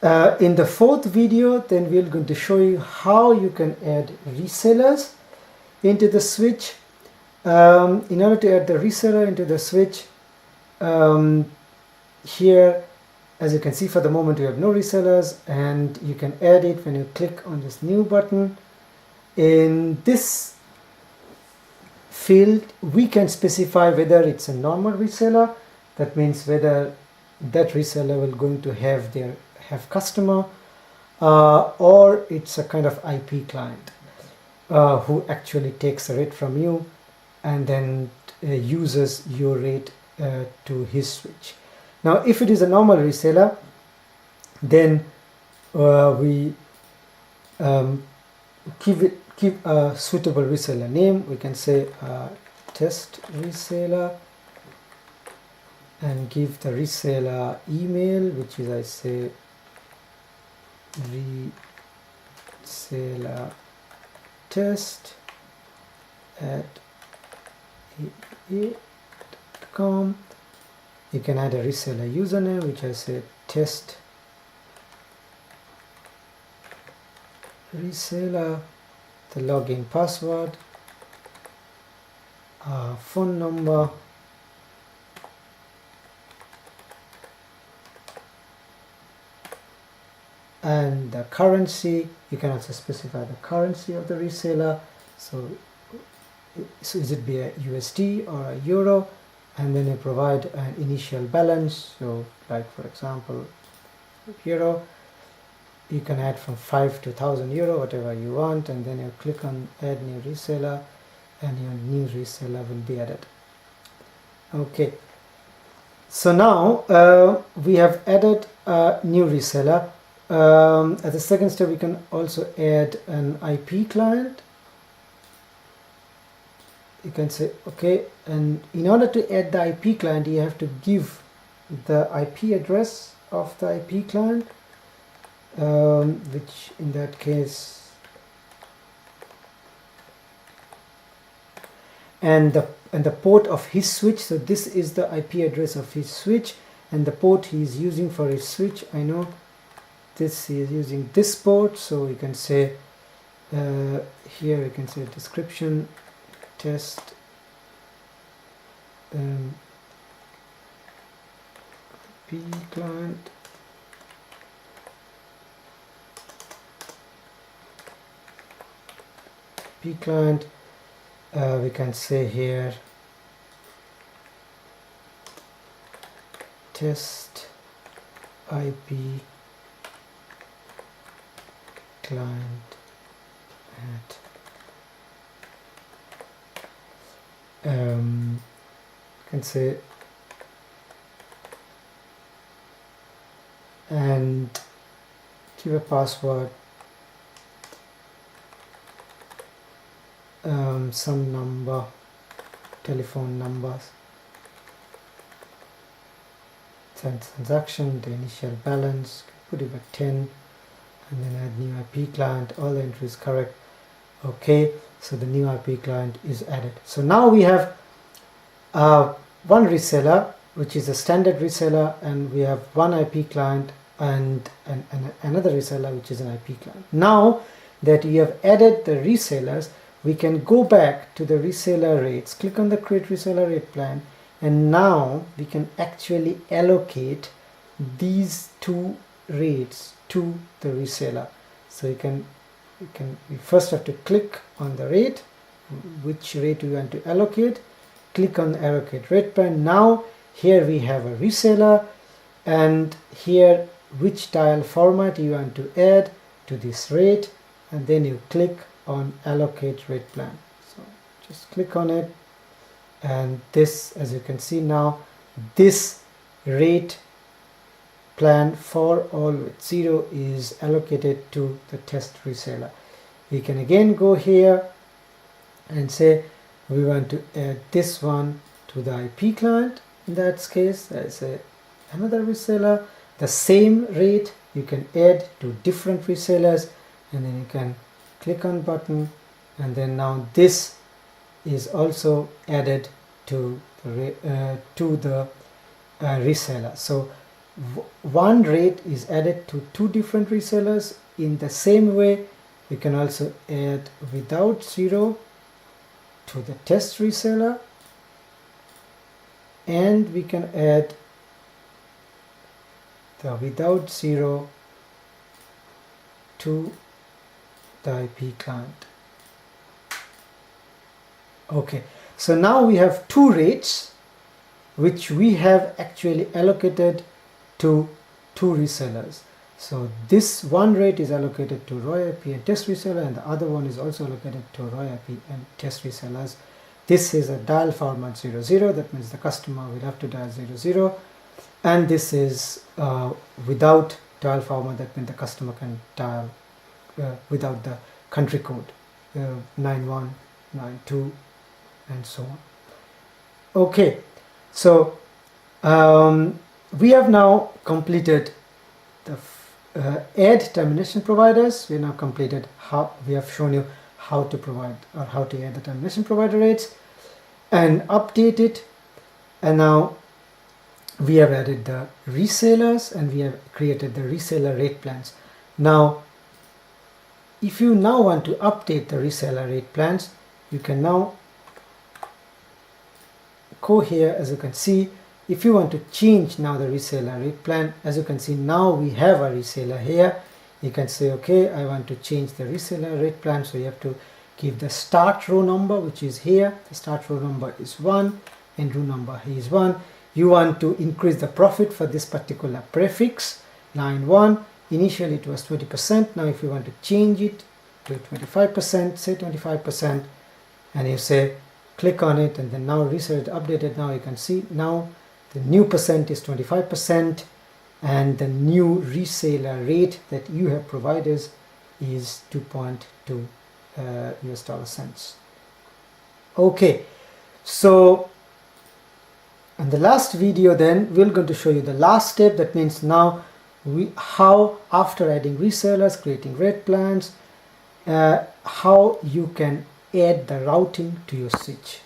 In the fourth video, then we're going to show you how you can add resellers into the switch. In order to add the reseller into the switch, here, as you can see, for the moment we have no resellers, and you can add it when you click on this new button. In this field, we can specify whether it's a normal reseller, that means whether that reseller will going to have customer, or it's a kind of IP client who actually takes a rate from you and then uses your rate to his switch. Now if it is a normal reseller, then we give a suitable reseller name. We can say test reseller, and give the reseller email, which is, I say, reseller test @com. You can add a reseller username, which I say test reseller, the login password, phone number, and the currency. You can also specify the currency of the reseller, so is it be a USD or a euro, and then you provide an initial balance, so like for example euro. You can add from 5 to 1000 euro, whatever you want, and then you click on add new reseller, and your new reseller will be added. Okay, so now we have added a new reseller. As a second step, we can also add an IP client. You can say okay, and in order to add the IP client, you have to give the IP address of the IP client, which in that case, and the port of his switch. So this is the IP address of his switch, and the port he is using for his switch. I know this he is using this port, so we can say here we can say description test IP client, IP client. We can say here test IP client at can say, and give a password, some number, telephone numbers, transaction, the initial balance, put it at 10, and then add new IP client. All the entries correct. Okay, so the new IP client is added. So now we have one reseller, which is a standard reseller, and we have one IP client and another reseller, which is an IP client. Now that we have added the resellers, we can go back to the reseller rates, click on the create reseller rate plan, and now we can actually allocate these two rates to the reseller. So we first have to click on the rate, which rate we want to allocate, click on allocate rate plan. Now here we have a reseller, and here which tile format you want to add to this rate, and then you click on allocate rate plan. So just click on it, and this, as you can see now, this rate plan for all with 0 is allocated to the test reseller. We can again go here and say we want to add this one to the IP client. In that case, I say another reseller, the same rate you can add to different resellers, and then you can click on button, and then now this is also added to the reseller. So one rate is added to two different resellers. In the same way, we can also add without zero to the test reseller, and we can add the without zero to the IP client. Okay, so now we have two rates which we have actually allocated to two resellers. So this one rate is allocated to raw IP and test reseller, and the other one is also allocated to raw IP and test resellers. This is a dial format 00, that means the customer will have to dial 00, and this is without dial format, that means the customer can dial without the country code 9192 and so on. Okay, so we have now completed the add termination providers. We now completed how we have shown you how to provide or how to add the termination provider rates and update it, and now we have added the resellers and we have created the reseller rate plans. Now if you now want to update the reseller rate plans, you can now go here. As you can see, if you want to change now the reseller rate plan, as you can see, now we have a reseller here. You can say, okay, I want to change the reseller rate plan. So you have to give the start row number, which is here. The start row number is 1 and row number is 1. You want to increase the profit for this particular prefix, line 1. Initially it was 20%. Now if you want to change it to 25%, say 25%, and you say click on it, and then now reseller updated. Now you can see now the new percent is 25%, and the new reseller rate that you have provided is 2.2 US dollar cents. Okay, so in the last video then we're going to show you the last step. That means now how after adding resellers, creating rate plans, how you can add the routing to your switch.